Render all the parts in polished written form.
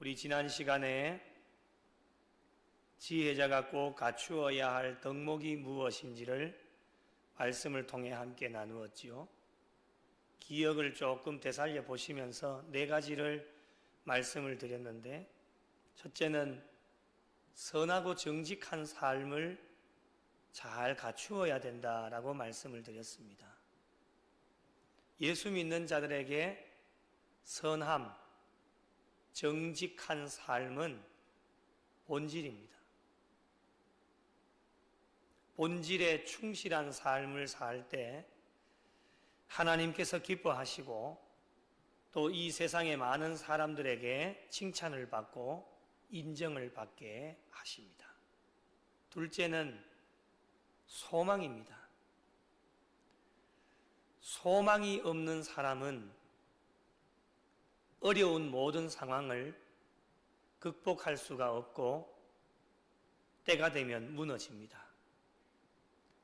우리 지난 시간에 지혜자가 꼭 갖추어야 할 덕목이 무엇인지를 말씀을 통해 함께 나누었지요. 기억을 조금 되살려 보시면서 네 가지를 말씀을 드렸는데, 첫째는 선하고 정직한 삶을 잘 갖추어야 된다라고 말씀을 드렸습니다. 예수 믿는 자들에게 선함, 정직한 삶은 본질입니다. 본질에 충실한 삶을 살 때 하나님께서 기뻐하시고 또 이 세상의 많은 사람들에게 칭찬을 받고 인정을 받게 하십니다. 둘째는 소망입니다. 소망이 없는 사람은 어려운 모든 상황을 극복할 수가 없고 때가 되면 무너집니다.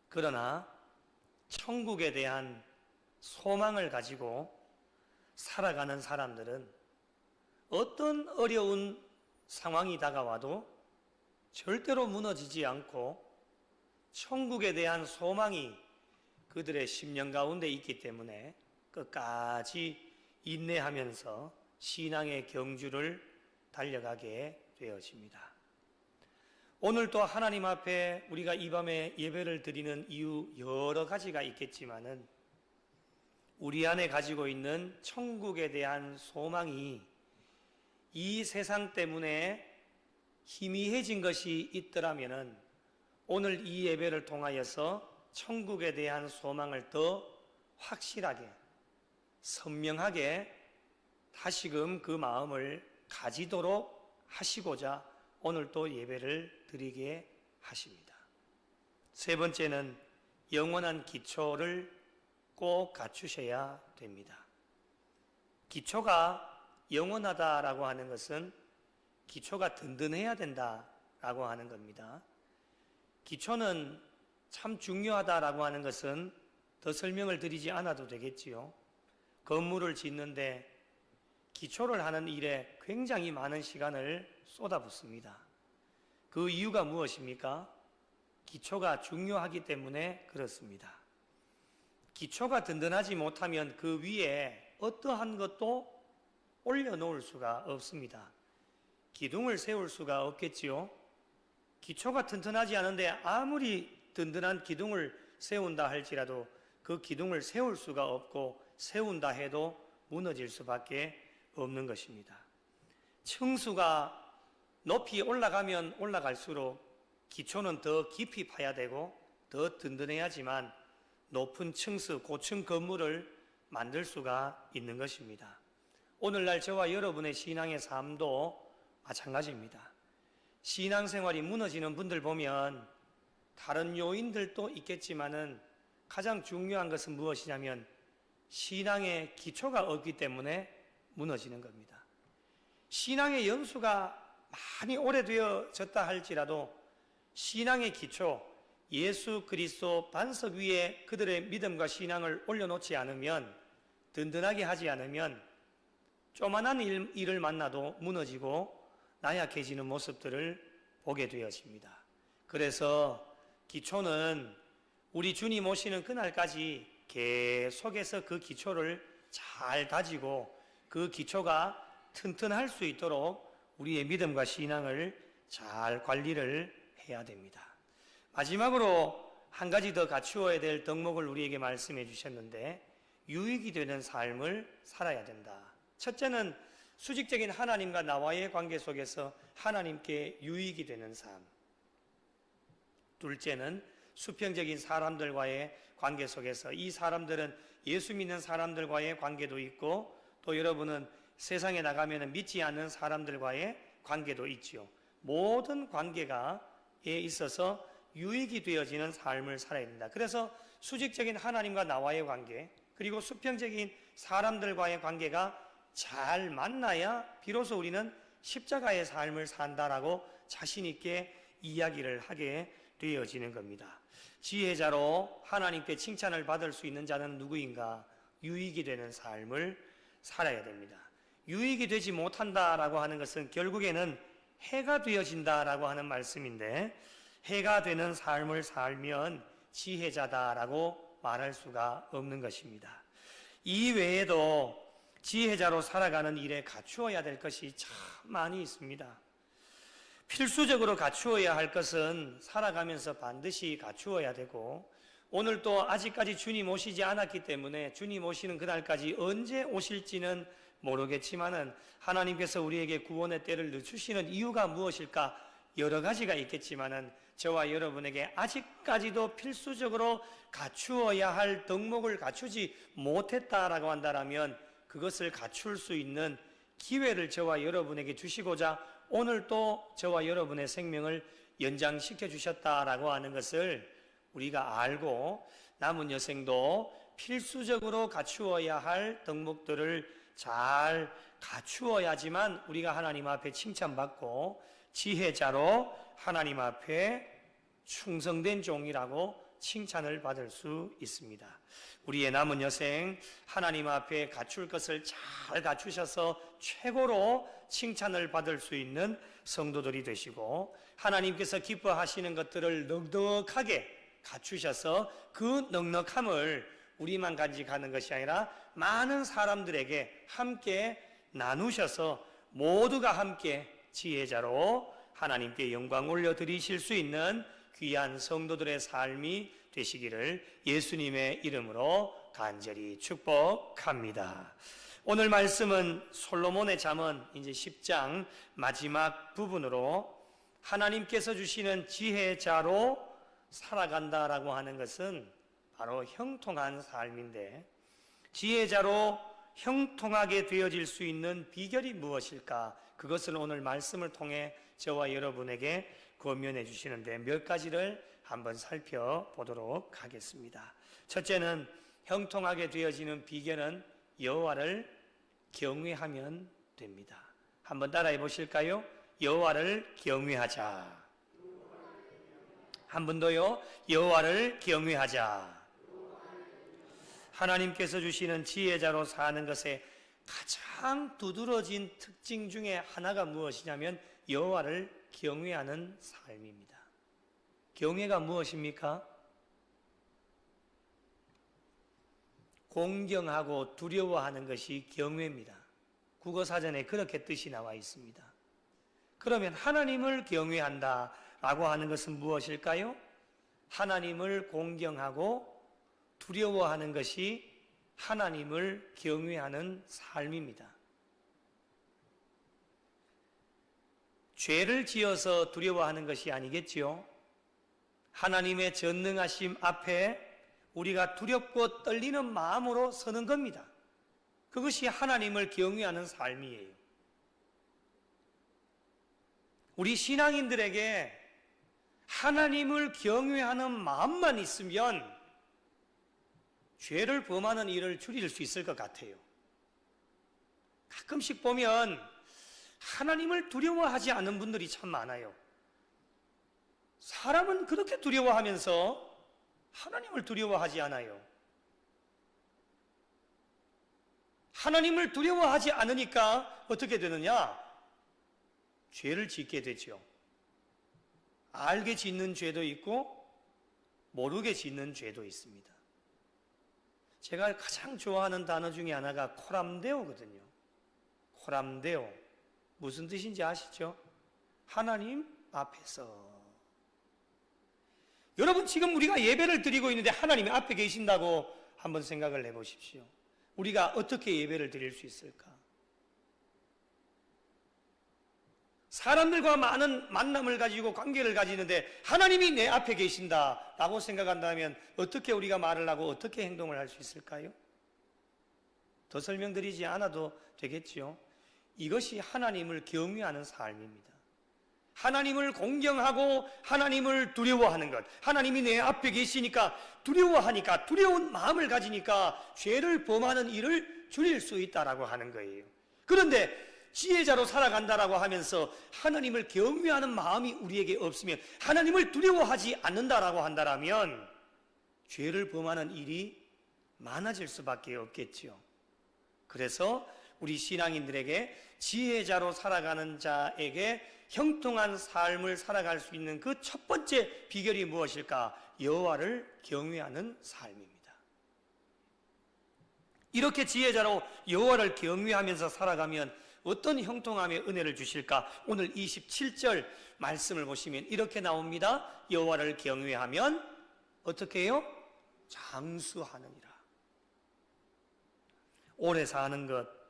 그러나 천국에 대한 소망을 가지고 살아가는 사람들은 어떤 어려운 상황이 다가와도 절대로 무너지지 않고 천국에 대한 소망이 그들의 심령 가운데 있기 때문에 끝까지 인내하면서 신앙의 경주를 달려가게 되어집니다. 오늘 또 하나님 앞에 우리가 이 밤에 예배를 드리는 이유 여러 가지가 있겠지만은 우리 안에 가지고 있는 천국에 대한 소망이 이 세상 때문에 희미해진 것이 있더라면은 오늘 이 예배를 통하여서 천국에 대한 소망을 더 확실하게 선명하게 다시금 그 마음을 가지도록 하시고자 오늘 또 예배를 드리게 하십니다. 세 번째는 영원한 기초를 꼭 갖추셔야 됩니다. 기초가 영원하다라고 하는 것은 기초가 든든해야 된다라고 하는 겁니다. 기초는 참 중요하다라고 하는 것은 더 설명을 드리지 않아도 되겠지요. 건물을 짓는데 기초를 하는 일에 굉장히 많은 시간을 쏟아붓습니다. 그 이유가 무엇입니까? 기초가 중요하기 때문에 그렇습니다. 기초가 든든하지 못하면 그 위에 어떠한 것도 올려놓을 수가 없습니다. 기둥을 세울 수가 없겠지요. 기초가 튼튼하지 않은데 아무리 든든한 기둥을 세운다 할지라도 그 기둥을 세울 수가 없고 세운다 해도 무너질 수밖에 없는 것입니다. 층수가 높이 올라가면 올라갈수록 기초는 더 깊이 파야 되고 더 든든해야지만 높은 층수, 고층 건물을 만들 수가 있는 것입니다. 오늘날 저와 여러분의 신앙의 삶도 마찬가지입니다. 신앙생활이 무너지는 분들 보면 다른 요인들도 있겠지만은 가장 중요한 것은 무엇이냐면 신앙의 기초가 없기 때문에 무너지는 겁니다. 신앙의 연수가 많이 오래되어졌다 할지라도 신앙의 기초, 예수 그리스도 반석 위에 그들의 믿음과 신앙을 올려놓지 않으면, 든든하게 하지 않으면 조만한 일을 만나도 무너지고 나약해지는 모습들을 보게 되어집니다. 그래서 기초는 우리 주님 오시는 그날까지 계속해서 그 기초를 잘 다지고 그 기초가 튼튼할 수 있도록 우리의 믿음과 신앙을 잘 관리를 해야 됩니다. 마지막으로 한 가지 더 갖추어야 될 덕목을 우리에게 말씀해 주셨는데, 유익이 되는 삶을 살아야 된다. 첫째는 수직적인 하나님과 나와의 관계 속에서 하나님께 유익이 되는 삶. 둘째는 수평적인 사람들과의 관계 속에서 이 사람들은 예수 믿는 사람들과의 관계도 있고 또 여러분은 세상에 나가면 믿지 않는 사람들과의 관계도 있지요. 모든 관계에 있어서 유익이 되어지는 삶을 살아야 된다. 그래서 수직적인 하나님과 나와의 관계, 그리고 수평적인 사람들과의 관계가 잘 만나야 비로소 우리는 십자가의 삶을 산다라고 자신 있게 이야기를 하게 되어지는 겁니다. 지혜자로 하나님께 칭찬을 받을 수 있는 자는 누구인가? 유익이 되는 삶을 살아야 됩니다. 유익이 되지 못한다라고 하는 것은 결국에는 해가 되어진다라고 하는 말씀인데, 해가 되는 삶을 살면 지혜자다라고 말할 수가 없는 것입니다. 이 외에도 지혜자로 살아가는 일에 갖추어야 될 것이 참 많이 있습니다. 필수적으로 갖추어야 할 것은 살아가면서 반드시 갖추어야 되고, 오늘 또 아직까지 주님 오시지 않았기 때문에 주님 오시는 그날까지 언제 오실지는 모르겠지만은 하나님께서 우리에게 구원의 때를 늦추시는 이유가 무엇일까? 여러 가지가 있겠지만은 저와 여러분에게 아직까지도 필수적으로 갖추어야 할 덕목을 갖추지 못했다라고 한다면 그것을 갖출 수 있는 기회를 저와 여러분에게 주시고자 오늘 또 저와 여러분의 생명을 연장시켜 주셨다라고 하는 것을 우리가 알고 남은 여생도 필수적으로 갖추어야 할 덕목들을 잘 갖추어야지만 우리가 하나님 앞에 칭찬받고 지혜자로 하나님 앞에 충성된 종이라고 칭찬을 받을 수 있습니다. 우리의 남은 여생 하나님 앞에 갖출 것을 잘 갖추셔서 최고로 칭찬을 받을 수 있는 성도들이 되시고, 하나님께서 기뻐하시는 것들을 넉넉하게 갖추셔서 그 넉넉함을 우리만 간직하는 것이 아니라 많은 사람들에게 함께 나누셔서 모두가 함께 지혜자로 하나님께 영광 올려드리실 수 있는 귀한 성도들의 삶이 되시기를 예수님의 이름으로 간절히 축복합니다. 오늘 말씀은 솔로몬의 잠언 이제 10장 마지막 부분으로 하나님께서 주시는 지혜자로 살아간다라고 하는 것은 바로 형통한 삶인데, 지혜자로 형통하게 되어질 수 있는 비결이 무엇일까? 그것을 오늘 말씀을 통해 저와 여러분에게 권면해 주시는데 몇 가지를 한번 살펴보도록 하겠습니다. 첫째는 형통하게 되어지는 비결은 여호와를 경외하면 됩니다. 한번 따라해 보실까요? 여호와를 경외하자. 한 번 더요. 여호와를 경외하자. 하나님께서 주시는 지혜자로 사는 것에 가장 두드러진 특징 중에 하나가 무엇이냐면 여호와를 경외하는 삶입니다. 경외가 무엇입니까? 공경하고 두려워하는 것이 경외입니다. 국어사전에 그렇게 뜻이 나와 있습니다. 그러면 하나님을 경외한다라고 하는 것은 무엇일까요? 하나님을 공경하고 두려워하는 것이 하나님을 경외하는 삶입니다. 죄를 지어서 두려워하는 것이 아니겠지요. 하나님의 전능하심 앞에 우리가 두렵고 떨리는 마음으로 서는 겁니다. 그것이 하나님을 경외하는 삶이에요. 우리 신앙인들에게 하나님을 경외하는 마음만 있으면 죄를 범하는 일을 줄일 수 있을 것 같아요. 가끔씩 보면 하나님을 두려워하지 않는 분들이 참 많아요. 사람은 그렇게 두려워하면서 하나님을 두려워하지 않아요. 하나님을 두려워하지 않으니까 어떻게 되느냐? 죄를 짓게 되죠. 알게 짓는 죄도 있고 모르게 짓는 죄도 있습니다. 제가 가장 좋아하는 단어 중에 하나가 코람데오거든요. 코람데오. 무슨 뜻인지 아시죠? 하나님 앞에서. 여러분, 지금 우리가 예배를 드리고 있는데 하나님이 앞에 계신다고 한번 생각을 해보십시오. 우리가 어떻게 예배를 드릴 수 있을까? 사람들과 많은 만남을 가지고 관계를 가지는데 하나님이 내 앞에 계신다라고 생각한다면 어떻게 우리가 말을 하고 어떻게 행동을 할 수 있을까요? 더 설명드리지 않아도 되겠지요. 이것이 하나님을 경외하는 삶입니다. 하나님을 공경하고 하나님을 두려워하는 것. 하나님이 내 앞에 계시니까 두려워하니까, 두려운 마음을 가지니까 죄를 범하는 일을 줄일 수 있다라고 하는 거예요. 그런데 지혜자로 살아간다라고 하면서 하나님을 경외하는 마음이 우리에게 없으면, 하나님을 두려워하지 않는다라고 한다면 죄를 범하는 일이 많아질 수밖에 없겠지요. 그래서 우리 신앙인들에게 지혜자로 살아가는 자에게 형통한 삶을 살아갈 수 있는 그 첫 번째 비결이 무엇일까? 여호와를 경외하는 삶입니다. 이렇게 지혜자로 여호와를 경외하면서 살아가면 어떤 형통함의 은혜를 주실까? 오늘 27절 말씀을 보시면 이렇게 나옵니다. 여호와를 경외하면 어떻게 해요? 장수하느니라. 오래 사는 것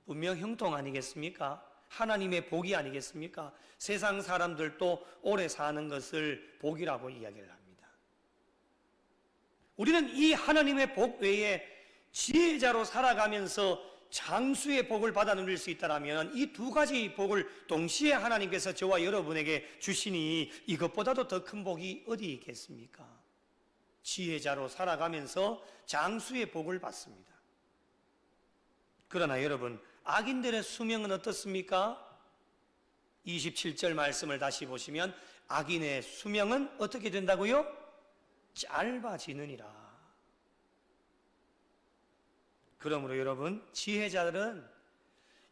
분명 형통 아니겠습니까? 하나님의 복이 아니겠습니까? 세상 사람들도 오래 사는 것을 복이라고 이야기를 합니다. 우리는 이 하나님의 복 외에 지혜자로 살아가면서 장수의 복을 받아 누릴 수 있다면 이 두 가지 복을 동시에 하나님께서 저와 여러분에게 주시니 이것보다도 더 큰 복이 어디 있겠습니까? 지혜자로 살아가면서 장수의 복을 받습니다. 그러나 여러분, 악인들의 수명은 어떻습니까? 27절 말씀을 다시 보시면 악인의 수명은 어떻게 된다고요? 짧아지느니라. 그러므로 여러분, 지혜자들은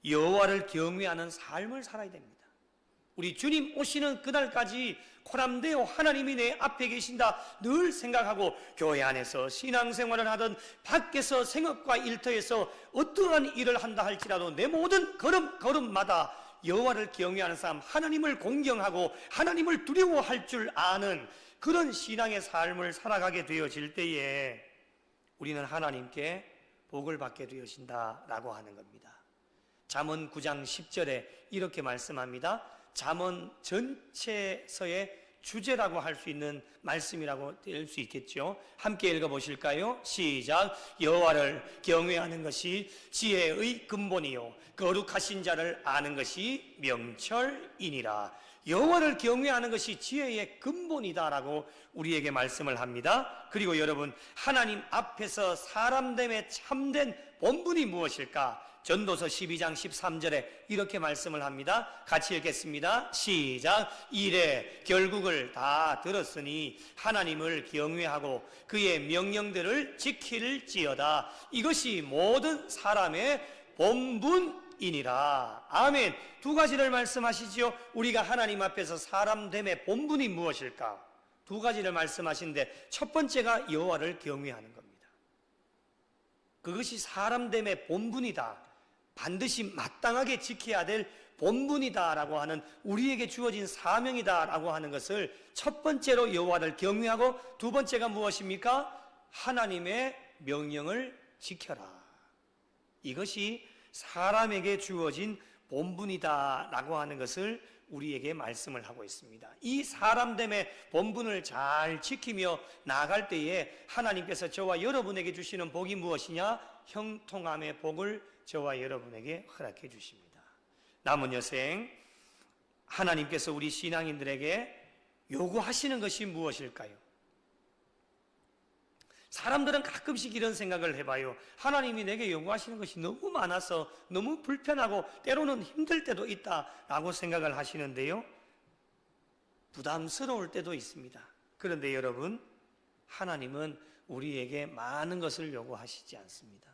여호와를 경외하는 삶을 살아야 됩니다. 우리 주님 오시는 그날까지 코람데오 하나님이 내 앞에 계신다 늘 생각하고 교회 안에서 신앙생활을 하든 밖에서 생업과 일터에서 어떠한 일을 한다 할지라도 내 모든 걸음마다 여호와를 경외하는 삶, 하나님을 공경하고 하나님을 두려워할 줄 아는 그런 신앙의 삶을 살아가게 되어질 때에 우리는 하나님께 복을 받게 되어진다라고 하는 겁니다. 잠언 9장 10절에 이렇게 말씀합니다. 잠언 전체서의 주제라고 할 수 있는 말씀이라고 될 수 있겠죠. 함께 읽어보실까요? 시작. 여호와를 경외하는 것이 지혜의 근본이요 거룩하신 자를 아는 것이 명철이니라. 여호와를 경외하는 것이 지혜의 근본이다라고 우리에게 말씀을 합니다. 그리고 여러분, 하나님 앞에서 사람됨의 참된 본분이 무엇일까? 전도서 12장 13절에 이렇게 말씀을 합니다. 같이 읽겠습니다. 시작. 이래 결국을 다 들었으니 하나님을 경외하고 그의 명령들을 지킬지어다. 이것이 모든 사람의 본분이니라. 아멘. 두 가지를 말씀하시지요. 우리가 하나님 앞에서 사람됨의 본분이 무엇일까? 두 가지를 말씀하시는데 첫 번째가 여호와를 경외하는 겁니다. 그것이 사람됨의 본분이다. 반드시 마땅하게 지켜야 될 본분이다라고 하는 우리에게 주어진 사명이다라고 하는 것을 첫 번째로 여호와를 경외하고 두 번째가 무엇입니까? 하나님의 명령을 지켜라. 이것이 사람에게 주어진 본분이다라고 하는 것을 우리에게 말씀을 하고 있습니다. 이 사람됨의 본분을 잘 지키며 나아갈 때에 하나님께서 저와 여러분에게 주시는 복이 무엇이냐? 형통함의 복을 저와 여러분에게 허락해 주십니다. 남은 여생, 하나님께서 우리 신앙인들에게 요구하시는 것이 무엇일까요? 사람들은 가끔씩 이런 생각을 해봐요. 하나님이 내게 요구하시는 것이 너무 많아서 너무 불편하고 때로는 힘들 때도 있다라고 생각을 하시는데요. 부담스러울 때도 있습니다. 그런데 여러분, 하나님은 우리에게 많은 것을 요구하시지 않습니다.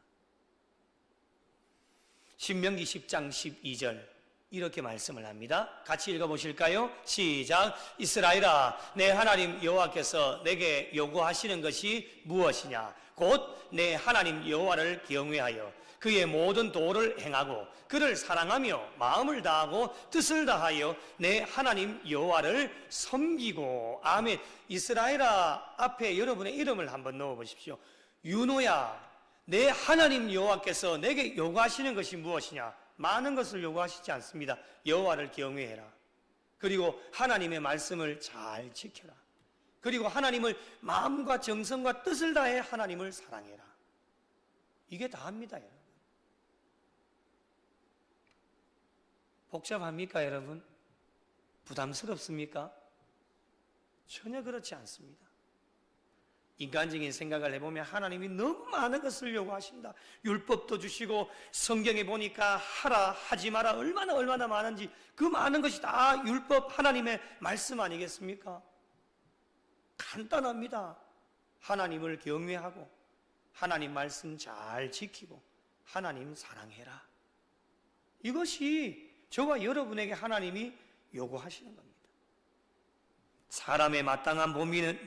신명기 10장 12절 이렇게 말씀을 합니다. 같이 읽어보실까요? 시작. 이스라엘아, 내 하나님 여호와께서 내게 요구하시는 것이 무엇이냐? 곧 내 하나님 여호와를 경외하여 그의 모든 도를 행하고 그를 사랑하며 마음을 다하고 뜻을 다하여 내 하나님 여호와를 섬기고. 아멘. 이스라엘아 앞에 여러분의 이름을 한번 넣어보십시오. 윤호야, 내 하나님 여호와께서 내게 요구하시는 것이 무엇이냐? 많은 것을 요구하시지 않습니다. 여호와를 경외해라. 그리고 하나님의 말씀을 잘 지켜라. 그리고 하나님을 마음과 정성과 뜻을 다해 하나님을 사랑해라. 이게 다입니다, 여러분. 복잡합니까, 여러분? 부담스럽습니까? 전혀 그렇지 않습니다. 인간적인 생각을 해보면 하나님이 너무 많은 것을 요구하신다. 율법도 주시고 성경에 보니까 하라 하지 마라 얼마나 많은지 그 많은 것이 다 율법 하나님의 말씀 아니겠습니까? 간단합니다. 하나님을 경외하고 하나님 말씀 잘 지키고 하나님 사랑해라. 이것이 저와 여러분에게 하나님이 요구하시는 겁니다. 사람의 마땅한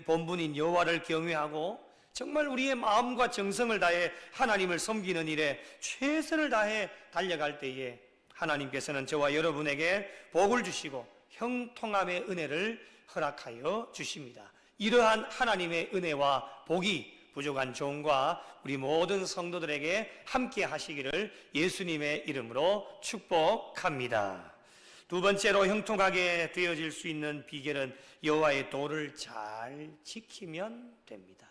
본분인 여호와를 경외하고 정말 우리의 마음과 정성을 다해 하나님을 섬기는 일에 최선을 다해 달려갈 때에 하나님께서는 저와 여러분에게 복을 주시고 형통함의 은혜를 허락하여 주십니다. 이러한 하나님의 은혜와 복이 부족한 종과 우리 모든 성도들에게 함께 하시기를 예수님의 이름으로 축복합니다. 두 번째로 형통하게 되어질 수 있는 비결은 여호와의 도를 잘 지키면 됩니다.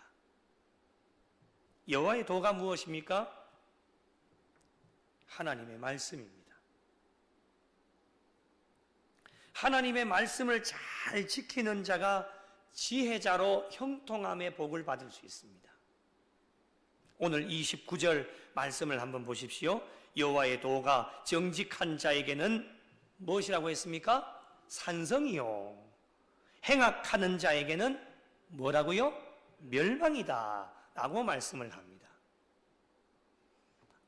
여호와의 도가 무엇입니까? 하나님의 말씀입니다. 하나님의 말씀을 잘 지키는 자가 지혜자로 형통함의 복을 받을 수 있습니다. 오늘 29절 말씀을 한번 보십시오. 여호와의 도가 정직한 자에게는 무엇이라고 했습니까? 산성이요. 행악하는 자에게는 뭐라고요? 멸망이다 라고 말씀을 합니다.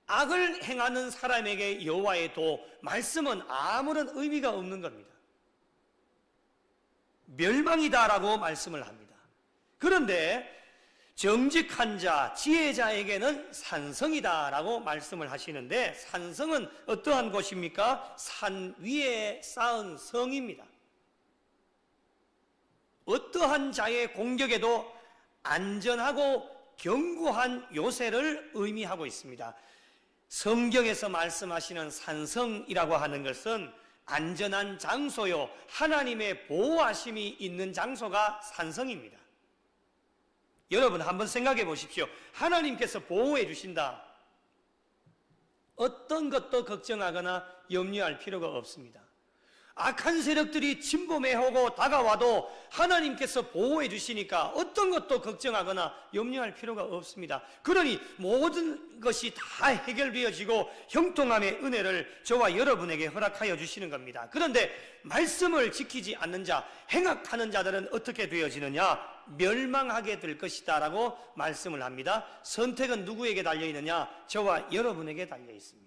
악을 행하는 사람에게 여호와의 도, 말씀은 아무런 의미가 없는 겁니다. 멸망이다라고 말씀을 합니다. 그런데 정직한 자, 지혜자에게는 산성이다라고 말씀을 하시는데, 산성은 어떠한 곳입니까? 산 위에 쌓은 성입니다. 어떠한 자의 공격에도 안전하고 견고한 요새를 의미하고 있습니다. 성경에서 말씀하시는 산성이라고 하는 것은 안전한 장소요, 하나님의 보호하심이 있는 장소가 산성입니다. 여러분 한번 생각해 보십시오. 하나님께서 보호해 주신다. 어떤 것도 걱정하거나 염려할 필요가 없습니다. 악한 세력들이 침범해오고 다가와도 하나님께서 보호해 주시니까 어떤 것도 걱정하거나 염려할 필요가 없습니다. 그러니 모든 것이 다 해결되어지고 형통함의 은혜를 저와 여러분에게 허락하여 주시는 겁니다. 그런데 말씀을 지키지 않는 자, 행악하는 자들은 어떻게 되어지느냐? 멸망하게 될 것이다 라고 말씀을 합니다. 선택은 누구에게 달려있느냐? 저와 여러분에게 달려있습니다.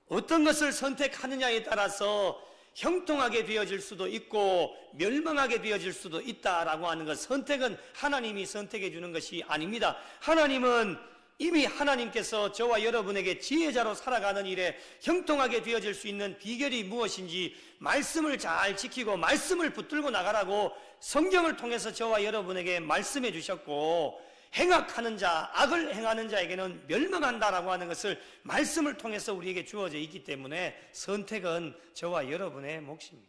어떤 것을 선택하느냐에 따라서 형통하게 되어질 수도 있고 멸망하게 되어질 수도 있다라고 하는 것, 선택은 하나님이 선택해 주는 것이 아닙니다. 하나님은 이미 하나님께서 저와 여러분에게 지혜자로 살아가는 일에 형통하게 되어질 수 있는 비결이 무엇인지 말씀을 잘 지키고 말씀을 붙들고 나가라고 성경을 통해서 저와 여러분에게 말씀해 주셨고, 행악하는 자, 악을 행하는 자에게는 멸망한다라고 하는 것을 말씀을 통해서 우리에게 주어져 있기 때문에 선택은 저와 여러분의 몫입니다.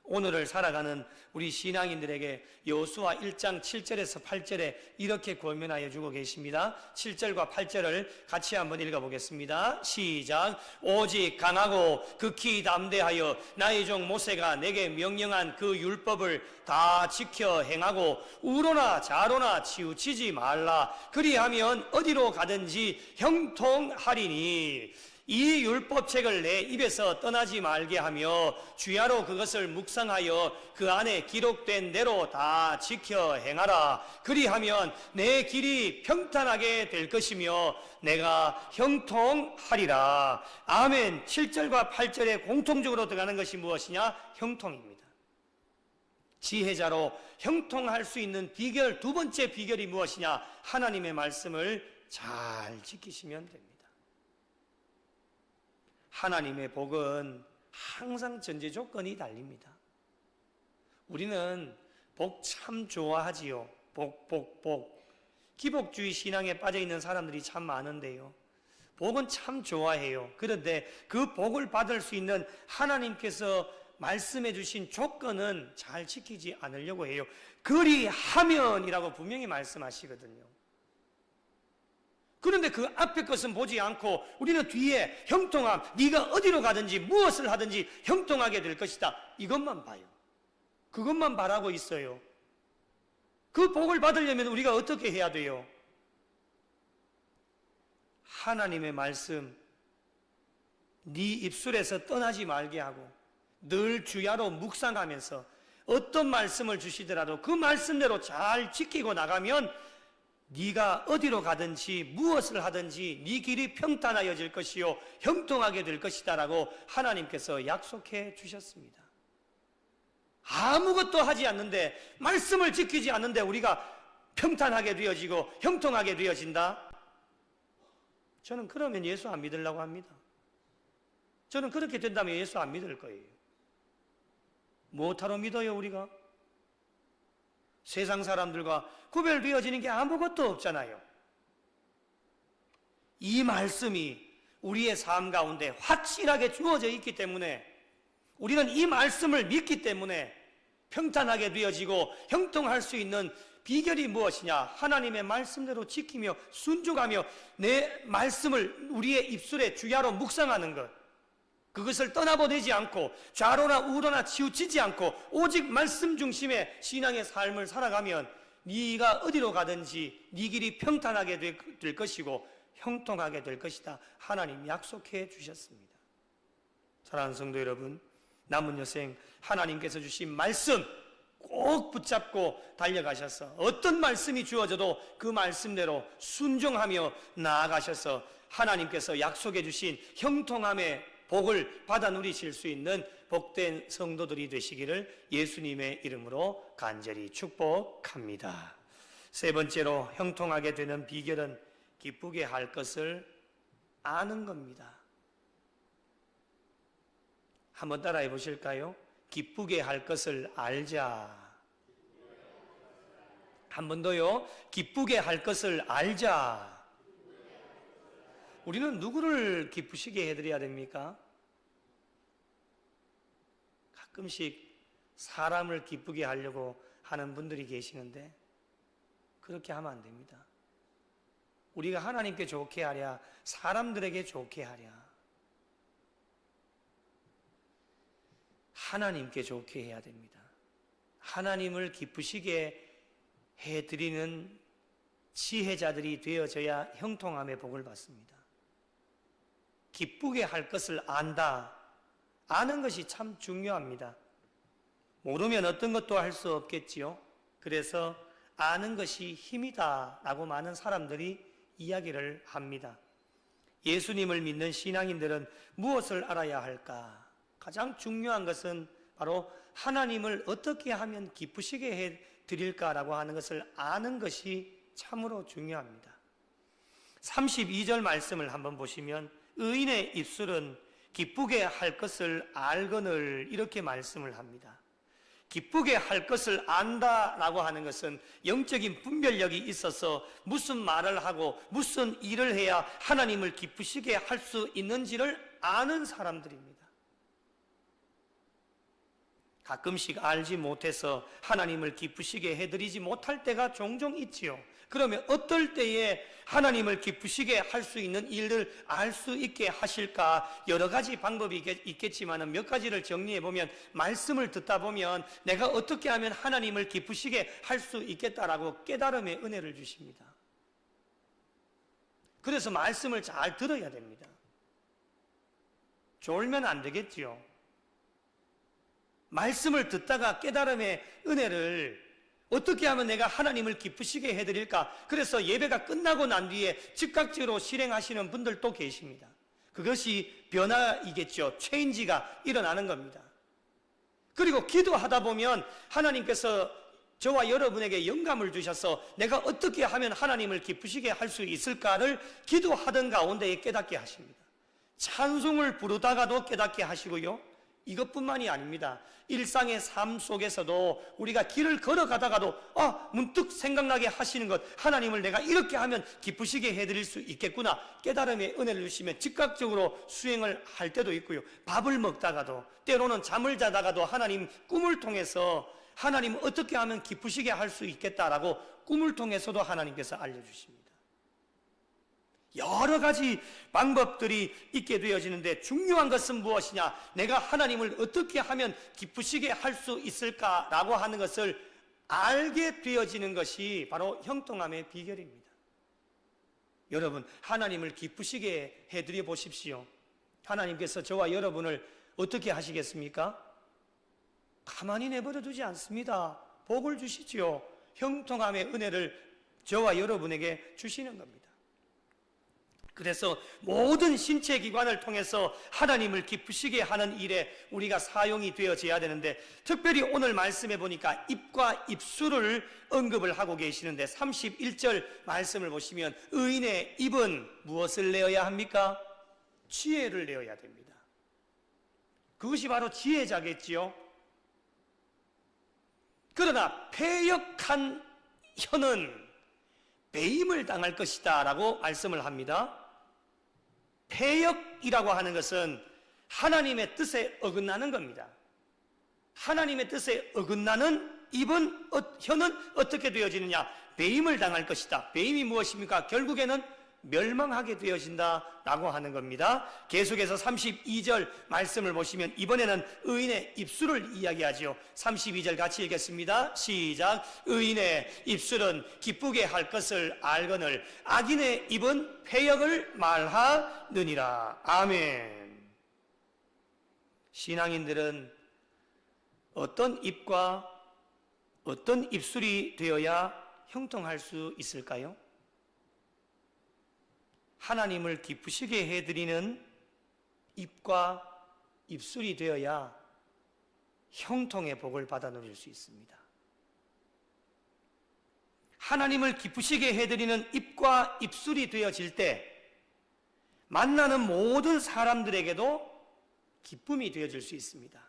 오늘을 살아가는 우리 신앙인들에게 여호수아 1장 7절에서 8절에 이렇게 권면하여 주고 계십니다. 7절과 8절을 같이 한번 읽어보겠습니다. 시작. 오직 강하고 극히 담대하여 나의 종 모세가 내게 명령한 그 율법을 다 지켜 행하고 우로나 좌로나 치우치지 말라. 그리하면 어디로 가든지 형통하리니 이 율법책을 내 입에서 떠나지 말게 하며 주야로 그것을 묵상하여 그 안에 기록된 대로 다 지켜 행하라. 그리하면 내 길이 평탄하게 될 것이며 내가 형통하리라. 아멘. 7절과 8절에 공통적으로 들어가는 것이 무엇이냐? 형통입니다. 지혜자로 형통할 수 있는 비결, 두 번째 비결이 무엇이냐? 하나님의 말씀을 잘 지키시면 됩니다. 하나님의 복은 항상 전제 조건이 달립니다. 우리는 복 참 좋아하지요. 복. 기복주의 신앙에 빠져있는 사람들이 참 많은데요. 복은 참 좋아해요. 그런데 그 복을 받을 수 있는 하나님께서 말씀해 주신 조건은 잘 지키지 않으려고 해요. 그리하면이라고 분명히 말씀하시거든요. 그런데 그 앞에 것은 보지 않고 우리는 뒤에 형통함, 네가 어디로 가든지 무엇을 하든지 형통하게 될 것이다, 이것만 봐요. 그것만 바라고 있어요. 그 복을 받으려면 우리가 어떻게 해야 돼요? 하나님의 말씀 네 입술에서 떠나지 말게 하고 늘 주야로 묵상하면서 어떤 말씀을 주시더라도 그 말씀대로 잘 지키고 나가면 네가 어디로 가든지 무엇을 하든지 네 길이 평탄하여질 것이요 형통하게 될 것이다 라고 하나님께서 약속해 주셨습니다. 아무것도 하지 않는데, 말씀을 지키지 않는데 우리가 평탄하게 되어지고 형통하게 되어진다? 저는 그러면 예수 안 믿으려고 합니다. 저는 그렇게 된다면 예수 안 믿을 거예요. 무엇하러 믿어요 우리가? 세상 사람들과 구별되어지는 게 아무것도 없잖아요. 이 말씀이 우리의 삶 가운데 확실하게 주어져 있기 때문에, 우리는 이 말씀을 믿기 때문에 평탄하게 되어지고 형통할 수 있는 비결이 무엇이냐? 하나님의 말씀대로 지키며 순종하며 내 말씀을 우리의 입술에 주야로 묵상하는 것, 그것을 떠나보내지 않고 좌로나 우로나 치우치지 않고 오직 말씀 중심의 신앙의 삶을 살아가면 네가 어디로 가든지 네 길이 평탄하게 될 것이고 형통하게 될 것이다. 하나님 약속해 주셨습니다. 사랑하는 성도 여러분, 남은 여생 하나님께서 주신 말씀 꼭 붙잡고 달려가셔서 어떤 말씀이 주어져도 그 말씀대로 순종하며 나아가셔서 하나님께서 약속해 주신 형통함의 복을 받아 누리실 수 있는 복된 성도들이 되시기를 예수님의 이름으로 간절히 축복합니다. 세 번째로 형통하게 되는 비결은 기쁘게 할 것을 아는 겁니다. 한번 따라해 보실까요? 기쁘게 할 것을 알자. 한 번 더요. 기쁘게 할 것을 알자. 우리는 누구를 기쁘시게 해드려야 됩니까? 가끔씩 사람을 기쁘게 하려고 하는 분들이 계시는데 그렇게 하면 안 됩니다. 우리가 하나님께 좋게 하랴, 사람들에게 좋게 하랴. 하나님께 좋게 해야 됩니다. 하나님을 기쁘시게 해드리는 지혜자들이 되어져야 형통함의 복을 받습니다. 기쁘게 할 것을 안다. 아는 것이 참 중요합니다. 모르면 어떤 것도 할 수 없겠지요. 그래서 아는 것이 힘이다 라고 많은 사람들이 이야기를 합니다. 예수님을 믿는 신앙인들은 무엇을 알아야 할까? 가장 중요한 것은 바로 하나님을 어떻게 하면 기쁘시게 해 드릴까라고 하는 것을 아는 것이 참으로 중요합니다. 32절 말씀을 한번 보시면 의인의 입술은 기쁘게 할 것을 알거늘 이렇게 말씀을 합니다. 기쁘게 할 것을 안다라고 하는 것은 영적인 분별력이 있어서 무슨 말을 하고 무슨 일을 해야 하나님을 기쁘시게 할 수 있는지를 아는 사람들입니다. 가끔씩 알지 못해서 하나님을 기쁘시게 해드리지 못할 때가 종종 있지요. 그러면 어떨 때에 하나님을 기쁘시게 할 수 있는 일을 알 수 있게 하실까? 여러 가지 방법이 있겠지만 몇 가지를 정리해 보면, 말씀을 듣다 보면 내가 어떻게 하면 하나님을 기쁘시게 할 수 있겠다라고 깨달음의 은혜를 주십니다. 그래서 말씀을 잘 들어야 됩니다. 졸면 안 되겠지요. 말씀을 듣다가 깨달음의 은혜를 어떻게 하면 내가 하나님을 기쁘시게 해드릴까? 그래서 예배가 끝나고 난 뒤에 즉각적으로 실행하시는 분들도 계십니다. 그것이 변화이겠죠. 체인지가 일어나는 겁니다. 그리고 기도하다 보면 하나님께서 저와 여러분에게 영감을 주셔서 내가 어떻게 하면 하나님을 기쁘시게 할 수 있을까를 기도하던 가운데에 깨닫게 하십니다. 찬송을 부르다가도 깨닫게 하시고요. 이것뿐만이 아닙니다. 일상의 삶 속에서도 우리가 길을 걸어가다가도 문득 생각나게 하시는 것, 하나님을 내가 이렇게 하면 기쁘시게 해드릴 수 있겠구나, 깨달음의 은혜를 주시면 즉각적으로 수행을 할 때도 있고요. 밥을 먹다가도, 때로는 잠을 자다가도 하나님 꿈을 통해서 하나님 어떻게 하면 기쁘시게 할 수 있겠다라고 꿈을 통해서도 하나님께서 알려주십니다. 여러 가지 방법들이 있게 되어지는데 중요한 것은 무엇이냐? 내가 하나님을 어떻게 하면 기쁘시게 할 수 있을까라고 하는 것을 알게 되어지는 것이 바로 형통함의 비결입니다. 여러분, 하나님을 기쁘시게 해드려 보십시오. 하나님께서 저와 여러분을 어떻게 하시겠습니까? 가만히 내버려 두지 않습니다. 복을 주시지요. 형통함의 은혜를 저와 여러분에게 주시는 겁니다. 그래서 모든 신체 기관을 통해서 하나님을 기쁘시게 하는 일에 우리가 사용이 되어져야 되는데, 특별히 오늘 말씀해 보니까 입과 입술을 언급을 하고 계시는데 31절 말씀을 보시면 의인의 입은 무엇을 내어야 합니까? 지혜를 내어야 됩니다. 그것이 바로 지혜자겠지요. 그러나 패역한 혀는 배임을 당할 것이다 라고 말씀을 합니다. 패역이라고 하는 것은 하나님의 뜻에 어긋나는 겁니다. 하나님의 뜻에 어긋나는 혀는 어떻게 되어지느냐? 배임을 당할 것이다. 배임이 무엇입니까? 결국에는 멸망하게 되어진다라고 하는 겁니다. 계속해서 32절 말씀을 보시면 이번에는 의인의 입술을 이야기하지요. 32절 같이 읽겠습니다. 시작. 의인의 입술은 기쁘게 할 것을 알거늘 악인의 입은 패역을 말하느니라. 아멘. 신앙인들은 어떤 입과 어떤 입술이 되어야 형통할 수 있을까요? 하나님을 기쁘시게 해드리는 입과 입술이 되어야 형통의 복을 받아 누릴 수 있습니다. 하나님을 기쁘시게 해드리는 입과 입술이 되어질 때 만나는 모든 사람들에게도 기쁨이 되어질 수 있습니다.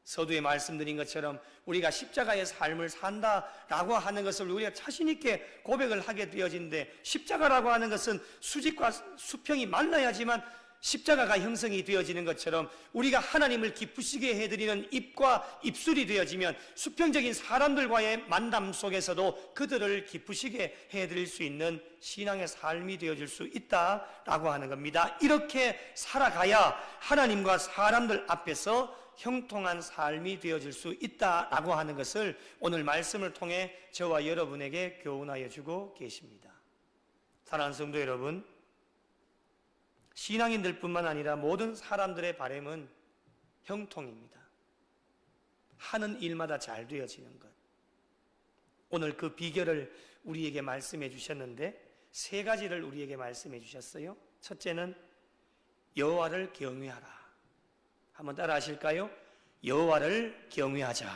서두에 말씀드린 것처럼 우리가 십자가의 삶을 산다라고 하는 것을 우리가 자신 있게 고백을 하게 되어진데, 십자가라고 하는 것은 수직과 수평이 만나야지만 십자가가 형성이 되어지는 것처럼 우리가 하나님을 기쁘시게 해드리는 입과 입술이 되어지면 수평적인 사람들과의 만남 속에서도 그들을 기쁘시게 해드릴 수 있는 신앙의 삶이 되어질 수 있다라고 하는 겁니다. 이렇게 살아가야 하나님과 사람들 앞에서 형통한 삶이 되어질 수 있다라고 하는 것을 오늘 말씀을 통해 저와 여러분에게 교훈하여 주고 계십니다. 사랑하는 성도 여러분, 신앙인들뿐만 아니라 모든 사람들의 바람은 형통입니다. 하는 일마다 잘 되어지는 것. 오늘 그 비결을 우리에게 말씀해 주셨는데 세 가지를 우리에게 말씀해 주셨어요. 첫째는 여호와를 경외하라. 한번 따라 하실까요? 여호와를 경외하자.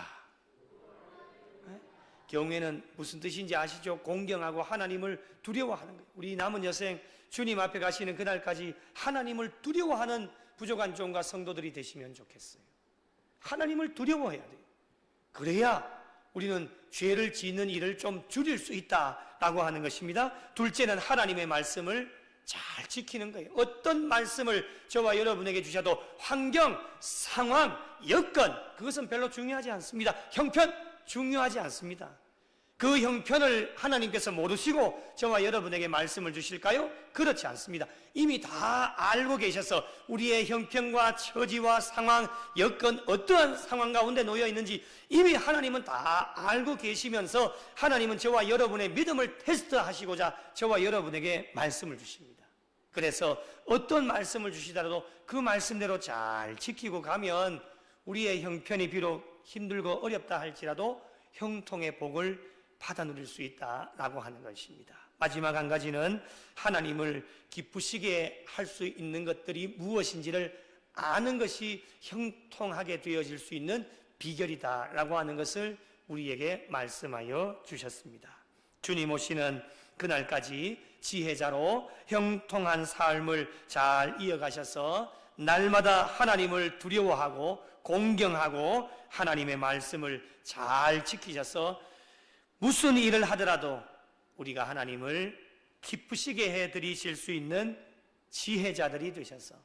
네? 경외는 무슨 뜻인지 아시죠? 공경하고 하나님을 두려워하는 거예요. 우리 남은 여생 주님 앞에 가시는 그날까지 하나님을 두려워하는 부족한 종과 성도들이 되시면 좋겠어요. 하나님을 두려워해야 돼요. 그래야 우리는 죄를 짓는 일을 좀 줄일 수 있다라고 하는 것입니다. 둘째는 하나님의 말씀을 잘 지키는 거예요. 어떤 말씀을 저와 여러분에게 주셔도 환경, 상황, 여건, 그것은 별로 중요하지 않습니다. 형편 중요하지 않습니다. 그 형편을 하나님께서 모르시고 저와 여러분에게 말씀을 주실까요? 그렇지 않습니다. 이미 다 알고 계셔서 우리의 형편과 처지와 상황, 여건, 어떠한 상황 가운데 놓여 있는지 이미 하나님은 다 알고 계시면서 하나님은 저와 여러분의 믿음을 테스트하시고자 저와 여러분에게 말씀을 주십니다. 그래서 어떤 말씀을 주시더라도 그 말씀대로 잘 지키고 가면 우리의 형편이 비록 힘들고 어렵다 할지라도 형통의 복을 받아 누릴 수 있다라고 하는 것입니다. 마지막 한 가지는 하나님을 기쁘시게 할 수 있는 것들이 무엇인지를 아는 것이 형통하게 되어질 수 있는 비결이다라고 하는 것을 우리에게 말씀하여 주셨습니다. 주님 오시는 그날까지 지혜자로 형통한 삶을 잘 이어가셔서 날마다 하나님을 두려워하고 공경하고 하나님의 말씀을 잘 지키셔서 무슨 일을 하더라도 우리가 하나님을 기쁘시게 해드리실 수 있는 지혜자들이 되셔서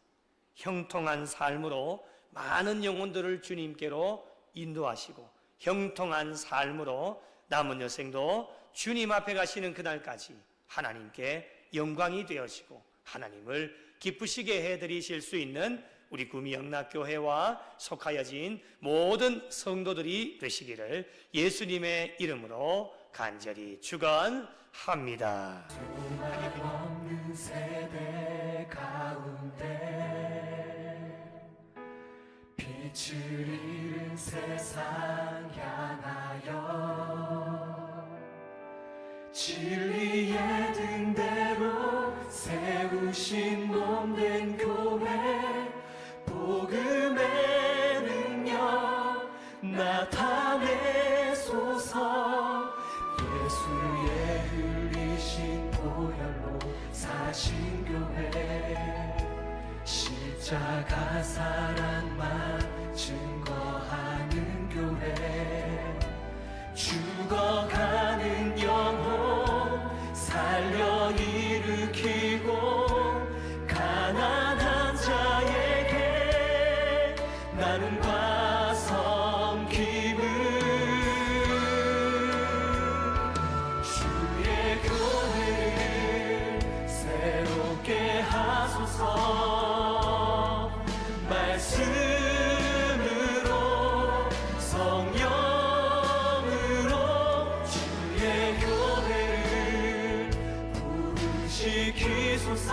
형통한 삶으로 많은 영혼들을 주님께로 인도하시고 형통한 삶으로 남은 여생도 주님 앞에 가시는 그날까지 하나님께 영광이 되어지고 하나님을 기쁘시게 해드리실 수 있는 우리 구미영락교회와 속하여진 모든 성도들이 되시기를 예수님의 이름으로 간절히 축원합니다. 없는 세대 가운데 빛을 잃은 세상 향하여 진리 부르신 몸된 교회 복음의 능력 나타내소서. 예수의 흘리신 보혈로 사신 교회 십자가 사랑만 증거하는 교회 죽어가는 영혼 살려 일으키고 가난한 자에게 나눔과 섬김을 주의 교회를 새롭게 하소서. 말씀으로 성령으로 주의 교회를 부르시키소서.